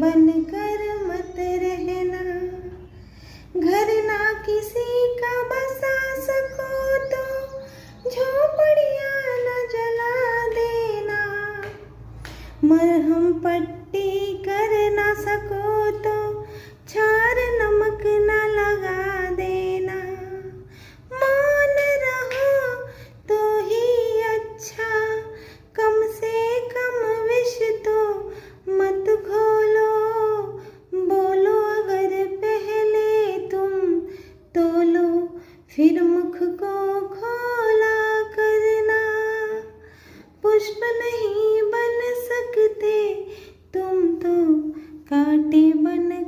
बनकर मत रहना। घर ना किसी का बसा सको तो झोपड़ियाँ न जला देना। मरहम पट्टी कर ना सको तो छार नमक न लगा देना। मान रहो तो ही अच्छा, कम से कम विष तो मत घोलो। बोलो अगर पहले तुम तोलो, फिर मुख को खोला करना। पुष्प नहीं बन सकते तुम तो कांटे बन